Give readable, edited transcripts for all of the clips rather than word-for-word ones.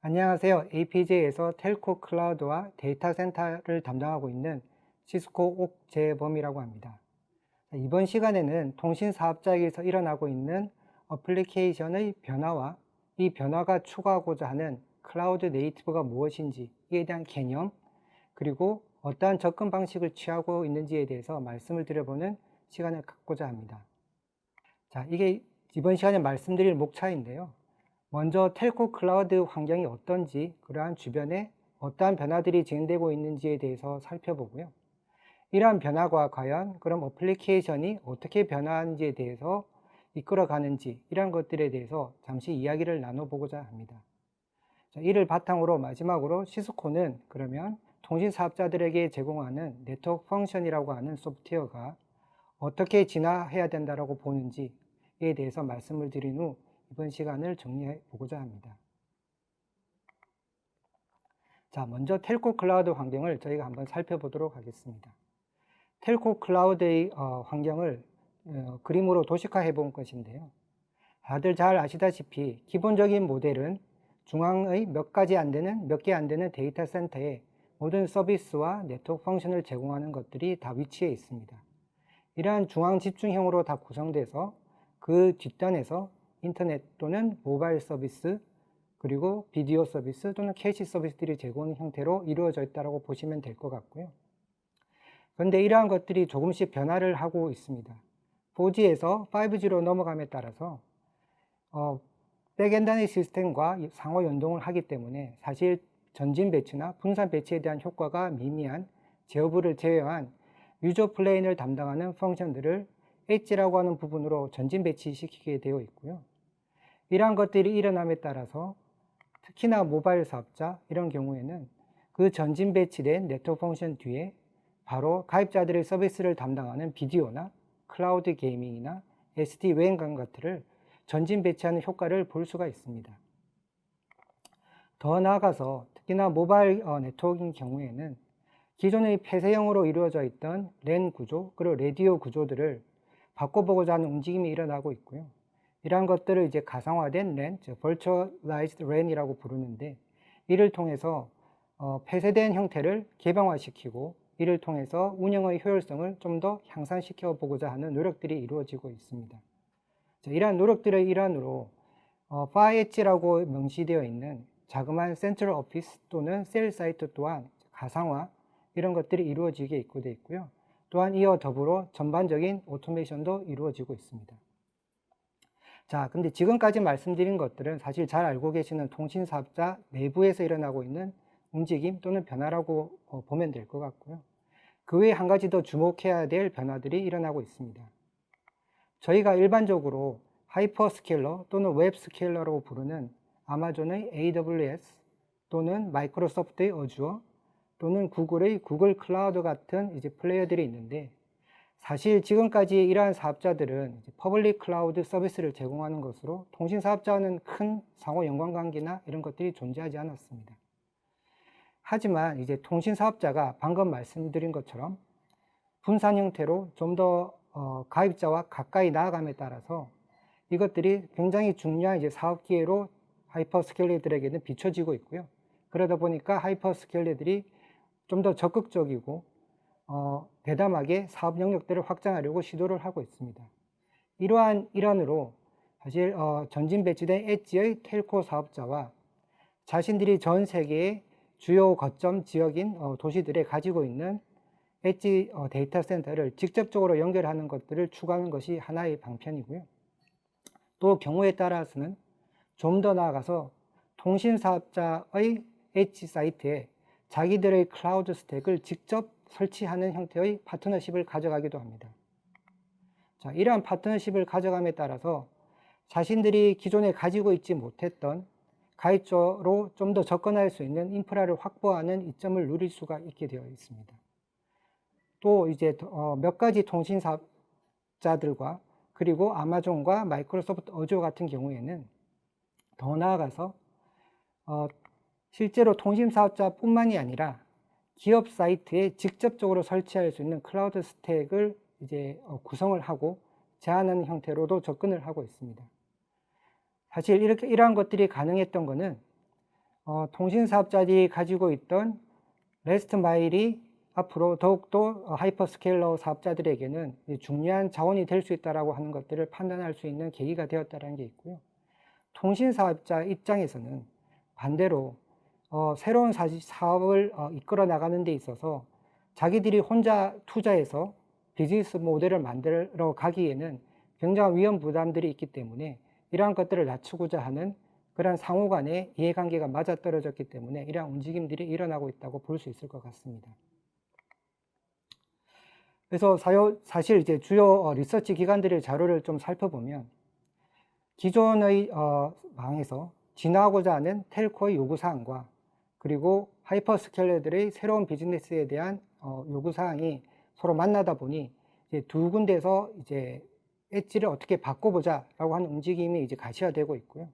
안녕하세요. APJ에서 텔코 클라우드와 데이터 센터를 담당하고 있는 시스코 옥재범이라고 합니다. 이번 시간에는 통신 사업자에게서 일어나고 있는 어플리케이션의 변화와 이 변화가 추구하고자 하는 클라우드 네이티브가 무엇인지에 대한 개념, 그리고 어떠한 접근 방식을 취하고 있는지에 대해서 말씀을 드려보는 시간을 갖고자 합니다. 자, 이게 이번 시간에 말씀드릴 목차인데요. 먼저 텔코 클라우드 환경이 어떤지, 그러한 주변에 어떠한 변화들이 진행되고 있는지에 대해서 살펴보고요. 이러한 변화가 과연 그럼 어플리케이션이 어떻게 변화하는지에 대해서 이끌어가는지, 이러한 것들에 대해서 잠시 이야기를 나눠보고자 합니다. 자, 이를 바탕으로 마지막으로 시스코는 그러면 통신 사업자들에게 제공하는 네트워크 펑션이라고 하는 소프트웨어가 어떻게 진화해야 된다고 보는지에 대해서 말씀을 드린 후 이번 시간을 정리해 보고자 합니다. 자, 먼저 텔코 클라우드 환경을 저희가 한번 살펴보도록 하겠습니다. 텔코 클라우드의 환경을 그림으로 도식화해 본 것인데요. 다들 잘 아시다시피 기본적인 모델은 중앙의 몇 개 안 되는 데이터 센터에 모든 서비스와 네트워크 펑션을 제공하는 것들이 다 위치해 있습니다. 이러한 중앙 집중형으로 다 구성돼서 그 뒷단에서 인터넷 또는 모바일 서비스, 그리고 비디오 서비스 또는 캐시 서비스들이 제공하는 형태로 이루어져 있다고 보시면 될 것 같고요. 그런데 이러한 것들이 조금씩 변화를 하고 있습니다. 4G에서 5G로 넘어감에 따라서 백엔드 시스템과 상호 연동을 하기 때문에 사실 전진 배치나 분산 배치에 대한 효과가 미미한 제어부를 제외한 유저 플레인을 담당하는 펑션들을 엣지라고 하는 부분으로 전진 배치시키게 되어 있고요. 이러한 것들이 일어남에 따라서 특히나 모바일 사업자 이런 경우에는 그 전진 배치된 네트워크 펑션 뒤에 바로 가입자들의 서비스를 담당하는 비디오나 클라우드 게이밍이나 SD-WAN 간 것들을 전진 배치하는 효과를 볼 수가 있습니다. 더 나아가서 특히나 모바일 네트워크인 경우에는 기존의 폐쇄형으로 이루어져 있던 랜 구조 그리고 라디오 구조들을 바꿔보고자 하는 움직임이 일어나고 있고요. 이러한 것들을 이제 가상화된 랜, 즉 Virtualized LAN이라고 부르는데, 이를 통해서 폐쇄된 형태를 개방화시키고 이를 통해서 운영의 효율성을 좀 더 향상시켜 보고자 하는 노력들이 이루어지고 있습니다. 자, 이러한 노력들의 일환으로 FarEdge라고 명시되어 있는 자그마한 센트럴 오피스 또는 셀 사이트 또한 가상화 이런 것들이 이루어지게 되어 있고요. 또한 이와 더불어 전반적인 오토메이션도 이루어지고 있습니다. 자, 근데 지금까지 말씀드린 것들은 사실 잘 알고 계시는 통신사업자 내부에서 일어나고 있는 움직임 또는 변화라고 보면 될 것 같고요. 그 외에 한 가지 더 주목해야 될 변화들이 일어나고 있습니다. 저희가 일반적으로 하이퍼스케일러 또는 웹스케일러라고 부르는 아마존의 AWS 또는 마이크로소프트의 어주어 또는 구글의 구글 클라우드 같은 이제 플레이어들이 있는데, 사실 지금까지 이러한 사업자들은 퍼블릭 클라우드 서비스를 제공하는 것으로 통신 사업자와는 큰 상호 연관관계나 이런 것들이 존재하지 않았습니다. 하지만 이제 통신 사업자가 방금 말씀드린 것처럼 분산 형태로 좀 더 가입자와 가까이 나아감에 따라서 이것들이 굉장히 중요한 이제 사업 기회로 하이퍼스케일러들에게는 비춰지고 있고요. 그러다 보니까 하이퍼스케일러들이 좀 더 적극적이고 대담하게 사업 영역들을 확장하려고 시도를 하고 있습니다. 이러한 일환으로 사실 전진 배치된 엣지의 텔코 사업자와 자신들이 전 세계의 주요 거점 지역인 도시들에 가지고 있는 엣지 데이터 센터를 직접적으로 연결하는 것들을 추구하는 것이 하나의 방편이고요. 또 경우에 따라서는 좀 더 나아가서 통신 사업자의 엣지 사이트에 자기들의 클라우드 스택을 직접 설치하는 형태의 파트너십을 가져가기도 합니다. 자, 이러한 파트너십을 가져감에 따라서 자신들이 기존에 가지고 있지 못했던 가입자로 좀 더 접근할 수 있는 인프라를 확보하는 이점을 누릴 수가 있게 되어 있습니다. 또 이제 몇 가지 통신 사업자들과 그리고 아마존과 마이크로소프트 어주어 같은 경우에는 더 나아가서 실제로 통신 사업자뿐만이 아니라 기업 사이트에 직접적으로 설치할 수 있는 클라우드 스택을 이제 구성을 하고 제한하는 형태로도 접근을 하고 있습니다. 사실 이러한 것들이 가능했던 것은 통신 사업자들이 가지고 있던 레스트 마일이 앞으로 더욱더 하이퍼스케일러 사업자들에게는 중요한 자원이 될 수 있다고 하는 것들을 판단할 수 있는 계기가 되었다는 게 있고요. 통신 사업자 입장에서는 반대로 새로운 사업을 이끌어 나가는 데 있어서 자기들이 혼자 투자해서 비즈니스 모델을 만들어 가기에는 굉장한 위험 부담들이 있기 때문에 이러한 것들을 낮추고자 하는 그러한 상호 간의 이해관계가 맞아떨어졌기 때문에 이러한 움직임들이 일어나고 있다고 볼 수 있을 것 같습니다. 그래서 사실 이제 주요 리서치 기관들의 자료를 좀 살펴보면 기존의 망에서 진화하고자 하는 텔코의 요구사항과 그리고 하이퍼스케일러들의 새로운 비즈니스에 대한 요구사항이 서로 만나다 보니 이제 두 군데서 이제 엣지를 어떻게 바꿔보자라고 하는 움직임이 이제 가시화되고 있고요.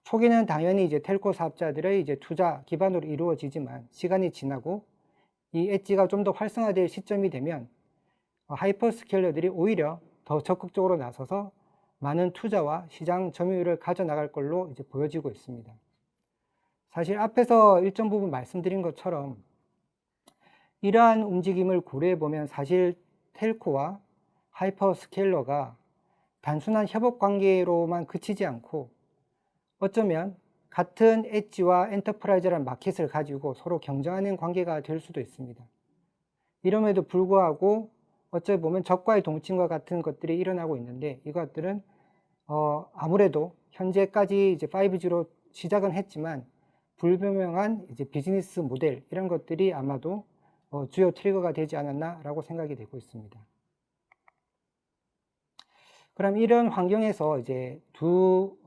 초기는 당연히 이제 텔코 사업자들의 이제 투자 기반으로 이루어지지만 시간이 지나고 이 엣지가 좀 더 활성화될 시점이 되면 하이퍼스케일러들이 오히려 더 적극적으로 나서서 많은 투자와 시장 점유율을 가져나갈 걸로 이제 보여지고 있습니다. 사실 앞에서 일정 부분 말씀드린 것처럼 이러한 움직임을 고려해 보면 사실 텔코와 하이퍼스케일러가 단순한 협업 관계로만 그치지 않고 어쩌면 같은 엣지와 엔터프라이즈라는 마켓을 가지고 서로 경쟁하는 관계가 될 수도 있습니다. 이럼에도 불구하고 어찌 보면 적과의 동침과 같은 것들이 일어나고 있는데 이것들은 아무래도 현재까지 이제 5G로 시작은 했지만 불분명한 이제 비즈니스 모델 이런 것들이 아마도 주요 트리거가 되지 않았나라고 생각이 되고 있습니다. 그럼 이런 환경에서 이제 두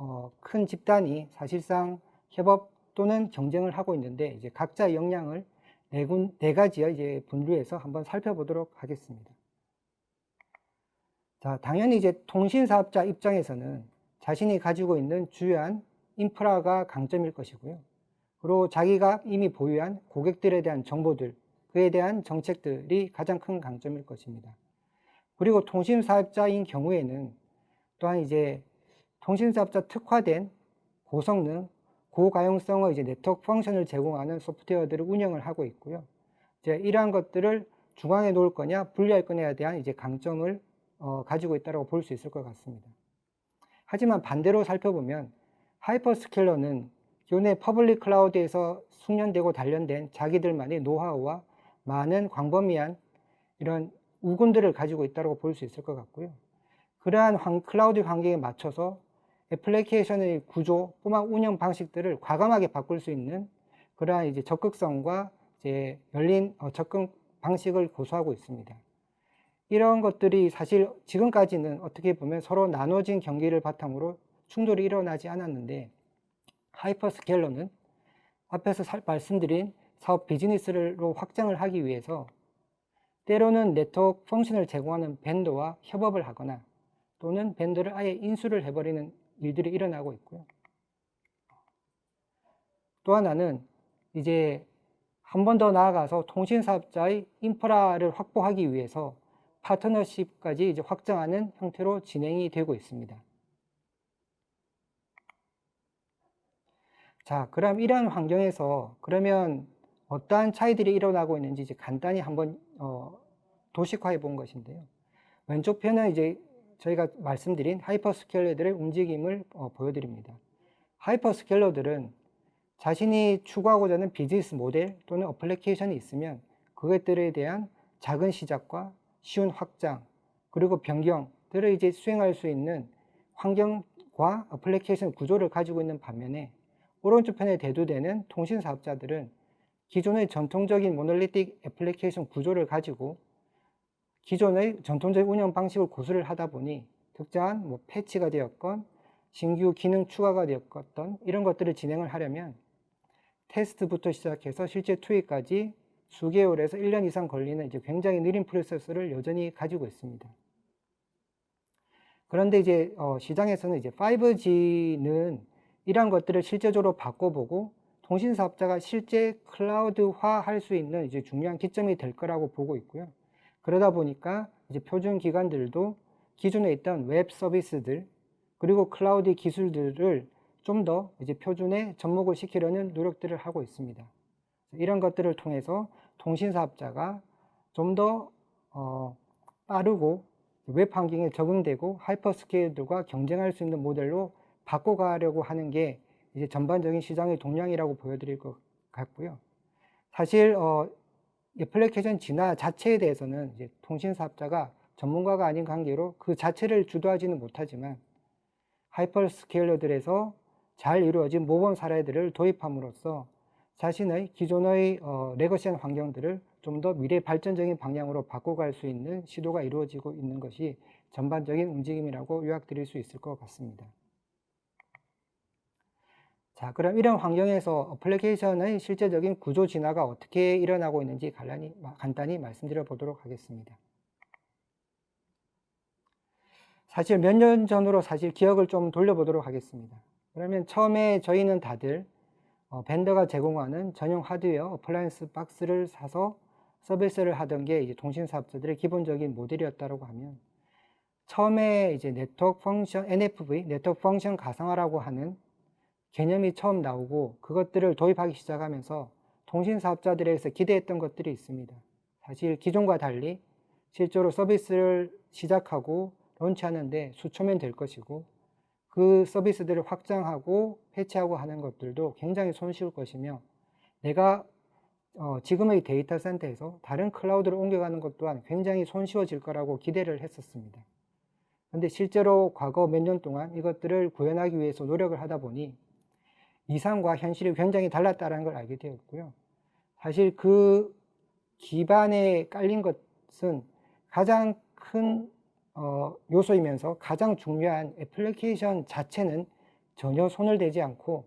큰 집단이 사실상 협업 또는 경쟁을 하고 있는데 이제 각자의 역량을 네 가지의 이제 분류해서 한번 살펴보도록 하겠습니다. 자, 당연히 이제 통신 사업자 입장에서는 자신이 가지고 있는 주요한 인프라가 강점일 것이고요. 그리고 자기가 이미 보유한 고객들에 대한 정보들, 그에 대한 정책들이 가장 큰 강점일 것입니다. 그리고 통신 사업자인 경우에는 또한 이제 통신 사업자 특화된 고성능, 고가용성의 이제 네트워크 펑션을 제공하는 소프트웨어들을 운영을 하고 있고요. 이제 이러한 것들을 중앙에 놓을 거냐, 분리할 거냐에 대한 이제 강점을 가지고 있다고 볼 수 있을 것 같습니다. 하지만 반대로 살펴보면 하이퍼스케일러는 기존의 퍼블릭 클라우드에서 숙련되고 단련된 자기들만의 노하우와 많은 광범위한 이런 우군들을 가지고 있다고 볼 수 있을 것 같고요. 그러한 클라우드 환경에 맞춰서 애플리케이션의 구조 뿐만 운영 방식들을 과감하게 바꿀 수 있는 그러한 이제 적극성과 이제 열린 접근 방식을 고수하고 있습니다. 이런 것들이 사실 지금까지는 어떻게 보면 서로 나눠진 경기를 바탕으로 충돌이 일어나지 않았는데 하이퍼스케일러는 앞에서 말씀드린 사업 비즈니스로 확장을 하기 위해서 때로는 네트워크 펑션을 제공하는 벤더와 협업을 하거나 또는 벤더를 아예 인수를 해버리는 일들이 일어나고 있고요. 또 하나는 이제 한 번 더 나아가서 통신사업자의 인프라를 확보하기 위해서 파트너십까지 이제 확장하는 형태로 진행이 되고 있습니다. 자, 그럼 이러한 환경에서 그러면 어떠한 차이들이 일어나고 있는지 이제 간단히 한번 도식화해 본 것인데요. 왼쪽 편은 이제 저희가 말씀드린 하이퍼스케일러들의 움직임을 보여드립니다. 하이퍼스케일러들은 자신이 추구하고자 하는 비즈니스 모델 또는 어플리케이션이 있으면 그것들에 대한 작은 시작과 쉬운 확장 그리고 변경들을 이제 수행할 수 있는 환경과 어플리케이션 구조를 가지고 있는 반면에 오른쪽 편에 대두되는 통신 사업자들은 기존의 전통적인 모놀리틱 애플리케이션 구조를 가지고 기존의 전통적인 운영 방식을 고수를 하다 보니 특정한 패치가 되었건 신규 기능 추가가 되었건 이런 것들을 진행을 하려면 테스트부터 시작해서 실제 투입까지 수개월에서 1년 이상 걸리는 이제 굉장히 느린 프로세스를 여전히 가지고 있습니다. 그런데 이제 시장에서는 이제 5G는 이러한 것들을 실제적으로 바꿔보고 통신 사업자가 실제 클라우드화 할 수 있는 이제 중요한 기점이 될 거라고 보고 있고요. 그러다 보니까 이제 표준 기관들도 기존에 있던 웹 서비스들 그리고 클라우드 기술들을 좀 더 이제 표준에 접목을 시키려는 노력들을 하고 있습니다. 이런 것들을 통해서 통신사업자가 좀 더 빠르고 웹 환경에 적응되고 하이퍼스케일들과 경쟁할 수 있는 모델로 바꿔가려고 하는 게 이제 전반적인 시장의 동향이라고 보여드릴 것 같고요. 사실 애플리케이션 진화 자체에 대해서는 이제 통신사업자가 전문가가 아닌 관계로 그 자체를 주도하지는 못하지만 하이퍼스케일러들에서 잘 이루어진 모범 사례들을 도입함으로써 자신의 기존의 레거시한 환경들을 좀 더 미래 발전적인 방향으로 바꿔갈 수 있는 시도가 이루어지고 있는 것이 전반적인 움직임이라고 요약드릴 수 있을 것 같습니다. 자, 그럼 이런 환경에서 애플리케이션의 실제적인 구조 진화가 어떻게 일어나고 있는지 간단히 말씀드려 보도록 하겠습니다. 사실 몇 년 전으로 기억을 좀 돌려보도록 하겠습니다. 그러면 처음에 저희는 다들 벤더가 제공하는 전용 하드웨어 어플라이언스 박스를 사서 서비스를 하던 게 이제 통신사업자들의 기본적인 모델이었다고 하면, 처음에 이제 네트워크 펑션, NFV, 네트워크 펑션 가상화라고 하는 개념이 처음 나오고 그것들을 도입하기 시작하면서 통신사업자들에게서 기대했던 것들이 있습니다. 사실 기존과 달리 실제로 서비스를 시작하고 론치하는데 수초면 될 것이고, 그 서비스들을 확장하고 패치하고 하는 것들도 굉장히 손쉬울 것이며, 내가 지금의 데이터 센터에서 다른 클라우드로 옮겨가는 것 또한 굉장히 손쉬워질 거라고 기대를 했었습니다. 그런데 실제로 과거 몇 년 동안 이것들을 구현하기 위해서 노력을 하다 보니 이상과 현실이 굉장히 달랐다는 걸 알게 되었고요. 사실 그 기반에 깔린 것은 가장 큰 요소이면서 가장 중요한 애플리케이션 자체는 전혀 손을 대지 않고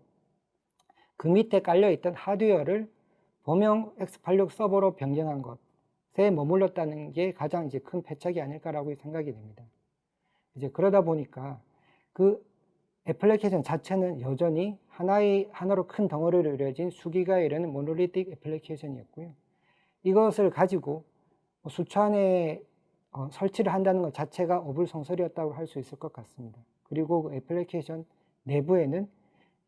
그 밑에 깔려있던 하드웨어를 범용 X86 서버로 변경한 것에 머물렀다는 게 가장 이제 큰 패착이 아닐까라고 생각이 됩니다. 이제 그러다 보니까 그 애플리케이션 자체는 여전히 하나로 큰 덩어리로 이루어진 수기가에 이르는 모노리틱 애플리케이션이었고요. 이것을 가지고 수천에 설치를 한다는 것 자체가 어불성설이었다고 할 수 있을 것 같습니다. 그리고 그 애플리케이션 내부에는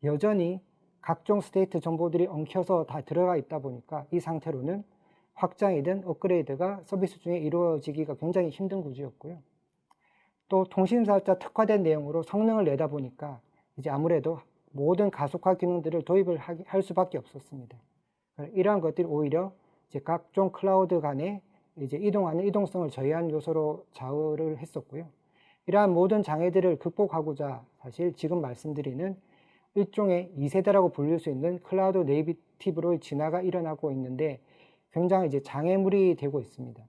여전히 각종 스테이트 정보들이 엉켜서 다 들어가 있다 보니까 이 상태로는 확장이든 업그레이드가 서비스 중에 이루어지기가 굉장히 힘든 구조였고요. 또 통신사업자 특화된 내용으로 성능을 내다 보니까 이제 아무래도 모든 가속화 기능들을 도입을 할 수밖에 없었습니다. 이러한 것들이 오히려 이제 각종 클라우드 간에 이제 이동하는 이동성을 저해한 요소로 좌우를 했었고요. 이러한 모든 장애들을 극복하고자 사실 지금 말씀드리는 일종의 2세대라고 불릴 수 있는 클라우드 네이티브로의 진화가 일어나고 있는데 굉장히 이제 장애물이 되고 있습니다.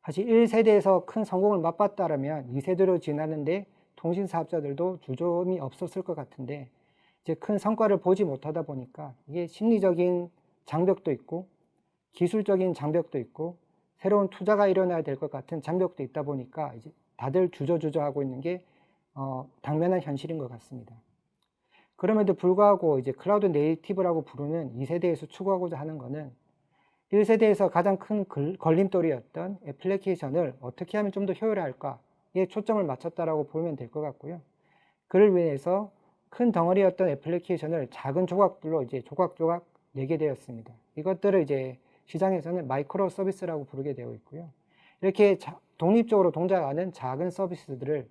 사실 1세대에서 큰 성공을 맛봤다라면 2세대로 진화하는데 통신사업자들도 주저함이 없었을 것 같은데, 이제 큰 성과를 보지 못하다 보니까 이게 심리적인 장벽도 있고 기술적인 장벽도 있고 새로운 투자가 일어나야 될 것 같은 장벽도 있다 보니까 이제 다들 주저하고 있는 게 당면한 현실인 것 같습니다. 그럼에도 불구하고 이제 클라우드 네이티브라고 부르는 2세대에서 추구하고자 하는 것은 1세대에서 가장 큰 걸림돌이었던 애플리케이션을 어떻게 하면 좀 더 효율화할까에 초점을 맞췄다라고 보면 될 것 같고요. 그를 위해서 큰 덩어리였던 애플리케이션을 작은 조각들로 이제 조각조각 내게 되었습니다. 이것들을 이제 시장에서는 마이크로 서비스라고 부르게 되어 있고요. 이렇게 독립적으로 동작하는 작은 서비스들을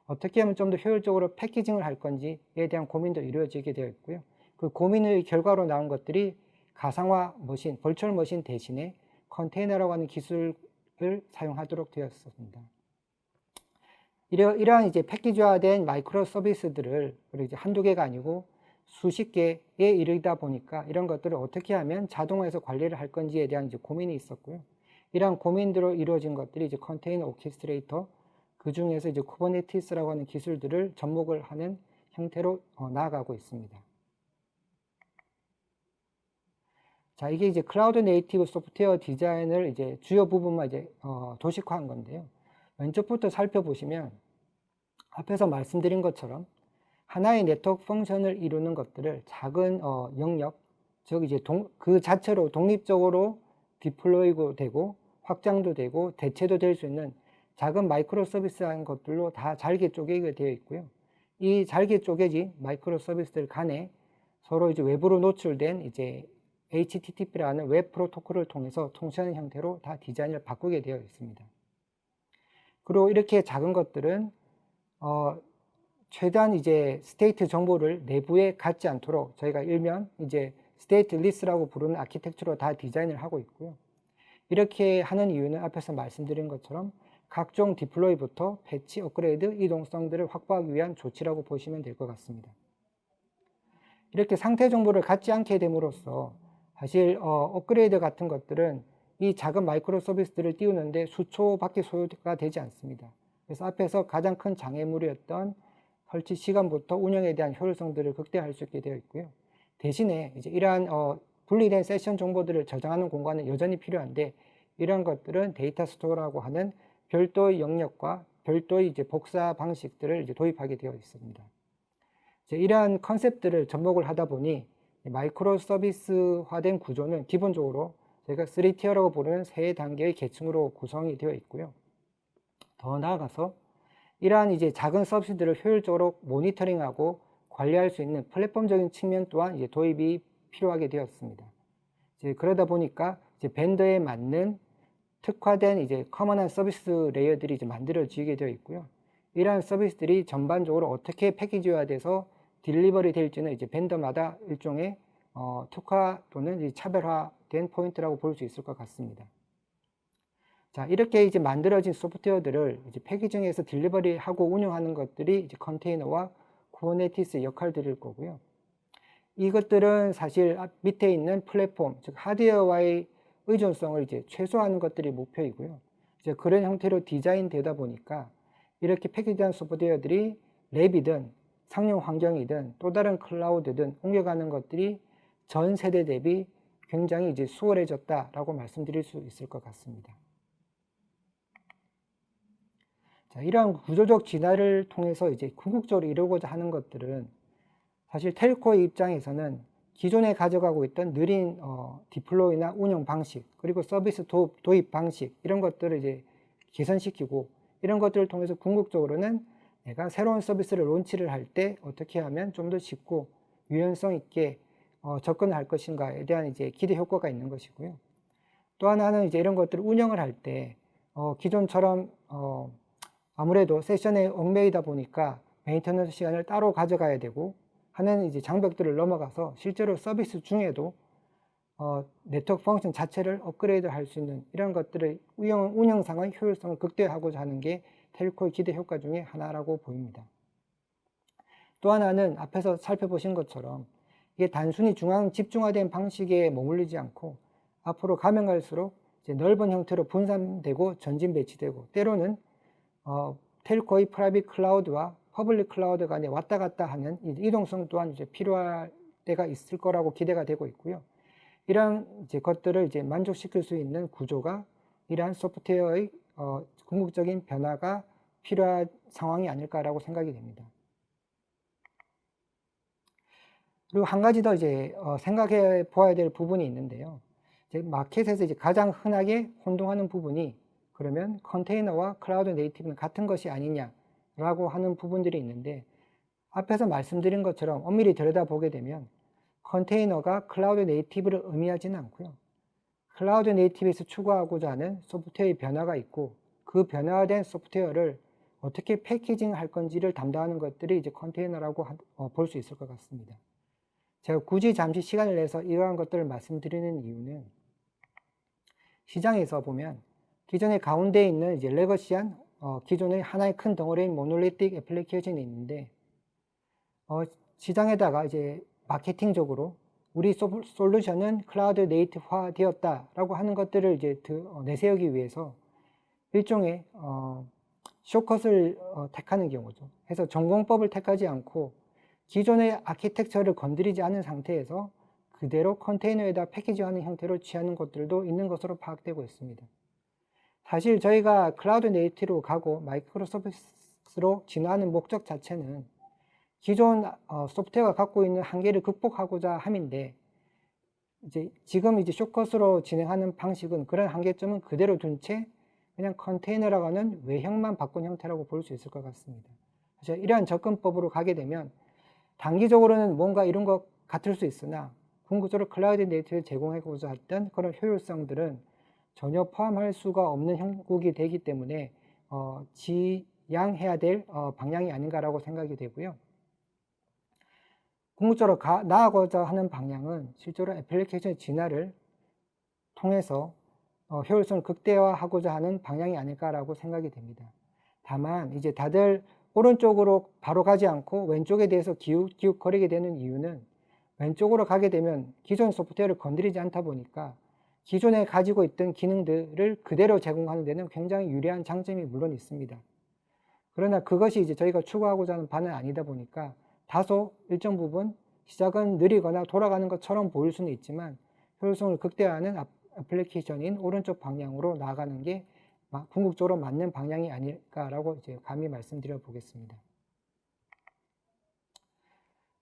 어떻게 하면 좀 더 효율적으로 패키징을 할 건지에 대한 고민도 이루어지게 되어 있고요. 그 고민의 결과로 나온 것들이 가상화 머신, 벌추얼 머신 대신에 컨테이너라고 하는 기술을 사용하도록 되었습니다. 이러한 이제 패키지화된 마이크로 서비스들을 이제 한두 개가 아니고 수십 개에 이르다 보니까 이런 것들을 어떻게 하면 자동화해서 관리를 할 건지에 대한 이제 고민이 있었고요. 이러한 고민들로 이루어진 것들이 이제 컨테이너 오케스트레이터, 그 중에서 이제 쿠버네티스라고 하는 기술들을 접목을 하는 형태로 나아가고 있습니다. 자, 이게 이제 클라우드 네이티브 소프트웨어 디자인을 이제 주요 부분만 이제 도식화한 건데요. 왼쪽부터 살펴보시면 앞에서 말씀드린 것처럼 하나의 네트워크 펑션을 이루는 것들을 작은 영역, 즉 이제 그 자체로 독립적으로 디플로이고 되고 확장도 되고 대체도 될 수 있는 작은 마이크로 서비스한 것들로 다 잘게 쪼개게 되어 있고요. 이 잘게 쪼개진 마이크로 서비스들 간에 서로 이제 외부로 노출된 이제 HTTP라는 웹 프로토콜을 통해서 통신하는 형태로 다 디자인을 바꾸게 되어 있습니다. 그리고 이렇게 작은 것들은 최대한 이제 스테이트 정보를 내부에 갖지 않도록 저희가 일명 이제 스테이트리스라고 부르는 아키텍처로 다 디자인을 하고 있고요. 이렇게 하는 이유는 앞에서 말씀드린 것처럼 각종 디플로이부터 패치, 업그레이드, 이동성들을 확보하기 위한 조치라고 보시면 될 것 같습니다. 이렇게 상태 정보를 갖지 않게 됨으로써 사실 업그레이드 같은 것들은 이 작은 마이크로 서비스들을 띄우는데 수초밖에 소요가 되지 않습니다. 그래서 앞에서 가장 큰 장애물이었던 설치 시간부터 운영에 대한 효율성들을 극대화할 수 있게 되어 있고요. 대신에 이제 이러한 분리된 세션 정보들을 저장하는 공간은 여전히 필요한데 이런 것들은 데이터 스토어라고 하는 별도의 영역과 별도의 이제 복사 방식들을 이제 도입하게 되어 있습니다. 이제 이러한 컨셉들을 접목을 하다 보니 마이크로 서비스화된 구조는 기본적으로 저희가 3티어라고 부르는 3단계의 계층으로 구성이 되어 있고요. 더 나아가서 이러한 이제 작은 서비스들을 효율적으로 모니터링하고 관리할 수 있는 플랫폼적인 측면 또한 이제 도입이 필요하게 되었습니다. 이제 그러다 보니까 이제 벤더에 맞는 특화된 이제 커먼한 서비스 레이어들이 이제 만들어지게 되어 있고요. 이러한 서비스들이 전반적으로 어떻게 패키지화돼서 딜리버리 될지는 이제 벤더마다 일종의 특화 또는 이제 차별화된 포인트라고 볼 수 있을 것 같습니다. 자, 이렇게 이제 만들어진 소프트웨어들을 이제 패키징해서 딜리버리하고 운영하는 것들이 이제 컨테이너와 쿠버네티스의 역할들일 거고요. 이것들은 사실 밑에 있는 플랫폼, 즉 하드웨어와의 의존성을 이제 최소화하는 것들이 목표이고요. 이제 그런 형태로 디자인되다 보니까 이렇게 패키지한 소프트웨어들이 랩이든 상용 환경이든 또 다른 클라우드든 옮겨가는 것들이 전 세대 대비 굉장히 이제 수월해졌다라고 말씀드릴 수 있을 것 같습니다. 자, 이러한 구조적 진화를 통해서 이제 궁극적으로 이루고자 하는 것들은 사실 텔코의 입장에서는 기존에 가져가고 있던 느린 디플로이나 운영 방식 그리고 서비스 도입 방식 이런 것들을 이제 개선시키고 이런 것들을 통해서 궁극적으로는 내가 새로운 서비스를 론치를 할 때 어떻게 하면 좀 더 쉽고 유연성 있게 접근을 할 것인가에 대한 이제 기대 효과가 있는 것이고요. 또 하나는 이제 이런 것들을 운영을 할 때 기존처럼 아무래도 세션에 얽매이다 보니까 메인테너ンス 시간을 따로 가져가야 되고 하는 이제 장벽들을 넘어가서 실제로 서비스 중에도 네트워크 펑션 자체를 업그레이드 할 수 있는 이런 것들의 운영상의 효율성을 극대화하고자 하는 게 텔코의 기대 효과 중에 하나라고 보입니다. 또 하나는 앞에서 살펴보신 것처럼 이게 단순히 중앙 집중화된 방식에 머물리지 않고 앞으로 가면 갈수록 이제 넓은 형태로 분산되고 전진 배치되고 때로는 텔코의 프라이빗 클라우드와 퍼블릭 클라우드 간에 왔다 갔다 하는 이동성 또한 이제 필요할 때가 있을 거라고 기대가 되고 있고요. 이러한 이제 것들을 이제 만족시킬 수 있는 구조가 이러한 소프트웨어의 궁극적인 변화가 필요한 상황이 아닐까라고 생각이 됩니다. 그리고 한 가지 더 이제 생각해 보아야 될 부분이 있는데요. 이제 마켓에서 이제 가장 흔하게 혼동하는 부분이 그러면 컨테이너와 클라우드 네이티브는 같은 것이 아니냐라고 하는 부분들이 있는데 앞에서 말씀드린 것처럼 엄밀히 들여다보게 되면 컨테이너가 클라우드 네이티브를 의미하지는 않고요. 클라우드 네이티브에서 추구하고자 하는 소프트웨어의 변화가 있고 그 변화된 소프트웨어를 어떻게 패키징 할 건지를 담당하는 것들이 이제 컨테이너라고 볼 수 있을 것 같습니다. 제가 굳이 잠시 시간을 내서 이러한 것들을 말씀드리는 이유는 시장에서 보면 기존의 가운데에 있는 이제 레거시한 기존의 하나의 큰 덩어리인 모놀리틱 애플리케이션이 있는데 시장에다가 이제 마케팅적으로 우리 솔루션은 클라우드 네이티브화 되었다라고 하는 것들을 이제 내세우기 위해서 일종의 숏컷을 택하는 경우죠. 해서 전공법을 택하지 않고 기존의 아키텍처를 건드리지 않은 상태에서 그대로 컨테이너에다 패키지하는 형태로 취하는 것들도 있는 것으로 파악되고 있습니다. 사실 저희가 클라우드 네이티브로 가고 마이크로 서비스로 진화하는 목적 자체는 기존 소프트웨어가 갖고 있는 한계를 극복하고자 함인데 지금 숏컷으로 진행하는 방식은 그런 한계점은 그대로 둔 채 그냥 컨테이너라고 하는 외형만 바꾼 형태라고 볼 수 있을 것 같습니다. 사실 이러한 접근법으로 가게 되면 단기적으로는 뭔가 이런 것 같을 수 있으나 궁극적으로 클라우드 네이티브를 제공하고자 했던 그런 효율성들은 전혀 포함할 수가 없는 형국이 되기 때문에 지양해야 될 방향이 아닌가라고 생각이 되고요. 궁극적으로 나아가고자 하는 방향은 실제로 애플리케이션 진화를 통해서 효율성을 극대화하고자 하는 방향이 아닐까라고 생각이 됩니다. 다만 이제 다들 오른쪽으로 바로 가지 않고 왼쪽에 대해서 기웃거리게 되는 이유는 왼쪽으로 가게 되면 기존 소프트웨어를 건드리지 않다 보니까 기존에 가지고 있던 기능들을 그대로 제공하는 데는 굉장히 유리한 장점이 물론 있습니다. 그러나 그것이 이제 저희가 추구하고자 하는 바는 아니다 보니까 다소 일정 부분 시작은 느리거나 돌아가는 것처럼 보일 수는 있지만 효율성을 극대화하는 애플리케이션인 오른쪽 방향으로 나아가는 게 궁극적으로 맞는 방향이 아닐까라고 이제 감히 말씀드려 보겠습니다.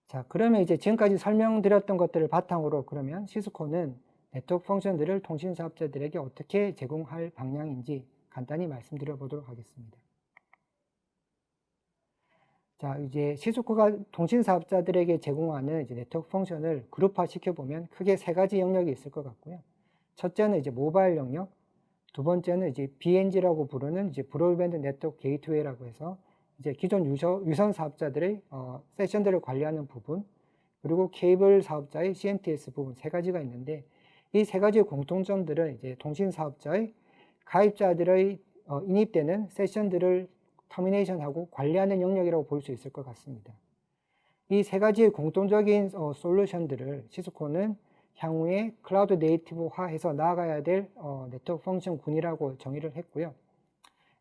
자, 그러면 이제 지금까지 설명드렸던 것들을 바탕으로 그러면 시스코는 네트워크 펑션들을 통신 사업자들에게 어떻게 제공할 방향인지 간단히 말씀드려 보도록 하겠습니다. 자, 이제 시스코가 통신 사업자들에게 제공하는 이제 네트워크 펑션을 그룹화 시켜보면 크게 세 가지 영역이 있을 것 같고요. 첫째는 이제 모바일 영역, 두 번째는 이제 BNG라고 부르는 이제 브로드밴드 네트워크 게이트웨이라고 해서 이제 기존 유선 사업자들의 세션들을 관리하는 부분, 그리고 케이블 사업자의 CMTS 부분 세 가지가 있는데 이 세 가지의 공통점들은 이제 통신 사업자의 가입자들의 인입되는 세션들을 터미네이션하고 관리하는 영역이라고 볼 수 있을 것 같습니다. 이 세 가지의 공통적인 솔루션들을 시스코는 향후에 클라우드 네이티브화해서 나아가야 될 네트워크 펑션 군이라고 정의를 했고요.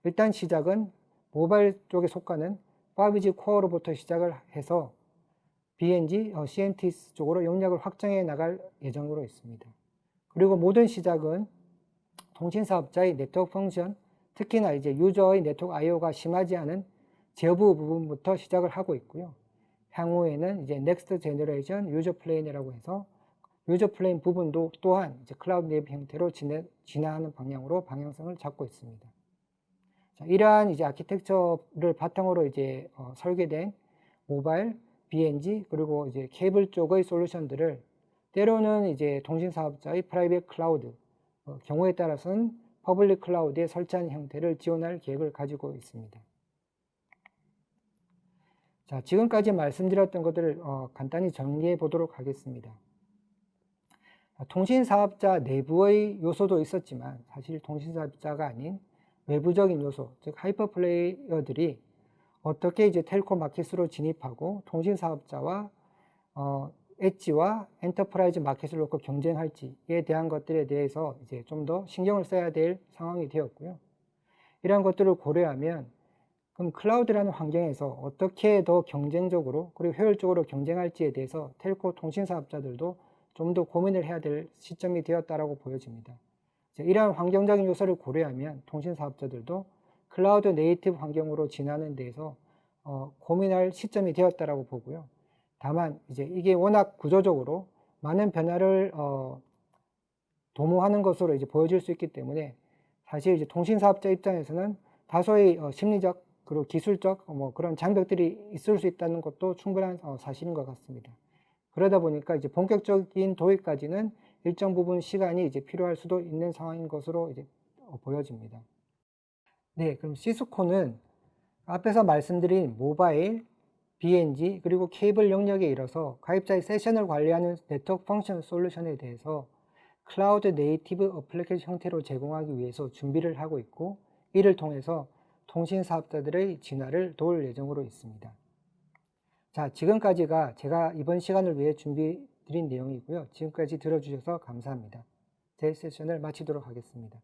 일단 시작은 모바일 쪽에 속하는 5G 코어로부터 시작을 해서 BNG, CNTS 쪽으로 영역을 확장해 나갈 예정으로 있습니다. 그리고 모든 시작은 통신사업자의 네트워크 펑션, 특히나 이제 유저의 네트워크 IO가 심하지 않은 제어부 부분부터 시작을 하고 있고요. 향후에는 이제 넥스트 제너레이션 유저 플레인이라고 해서 유저 플레인 부분도 또한 이제 클라우드 네이티브 형태로 진화하는 방향으로 방향성을 잡고 있습니다. 자, 이러한 이제 아키텍처를 바탕으로 이제 설계된 모바일, BNG 그리고 이제 케이블 쪽의 솔루션들을 때로는 이제 통신 사업자의 프라이빗 클라우드, 경우에 따라서는 퍼블릭 클라우드에 설치하는 형태를 지원할 계획을 가지고 있습니다. 자, 지금까지 말씀드렸던 것들을 간단히 정리해 보도록 하겠습니다. 통신 사업자 내부의 요소도 있었지만 사실 통신 사업자가 아닌 외부적인 요소, 즉 하이퍼 플레이어들이 어떻게 이제 텔코 마켓으로 진입하고 통신 사업자와 엣지와 엔터프라이즈 마켓을 놓고 경쟁할지에 대한 것들에 대해서 이제 좀 더 신경을 써야 될 상황이 되었고요. 이러한 것들을 고려하면 그럼 클라우드라는 환경에서 어떻게 더 경쟁적으로 그리고 효율적으로 경쟁할지에 대해서 텔코 통신 사업자들도 좀 더 고민을 해야 될 시점이 되었다라고 보여집니다. 이러한 환경적인 요소를 고려하면 통신 사업자들도 클라우드 네이티브 환경으로 진화하는 데에서 고민할 시점이 되었다라고 보고요. 다만 이제 이게 워낙 구조적으로 많은 변화를 도모하는 것으로 이제 보여질 수 있기 때문에 사실 이제 통신 사업자 입장에서는 다소의 심리적 그리고 기술적 그런 장벽들이 있을 수 있다는 것도 충분한 사실인 것 같습니다. 그러다 보니까 이제 본격적인 도입까지는 일정 부분 시간이 이제 필요할 수도 있는 상황인 것으로 이제 보여집니다. 네, 그럼 시스코는 앞에서 말씀드린 모바일, BNG 그리고 케이블 영역에 이뤄서 가입자의 세션을 관리하는 네트워크 펑션 솔루션에 대해서 클라우드 네이티브 어플리케이션 형태로 제공하기 위해서 준비를 하고 있고 이를 통해서 통신 사업자들의 진화를 도울 예정으로 있습니다. 자, 지금까지가 제가 이번 시간을 위해 준비 드린 내용이고요. 지금까지 들어주셔서 감사합니다. 제 세션을 마치도록 하겠습니다.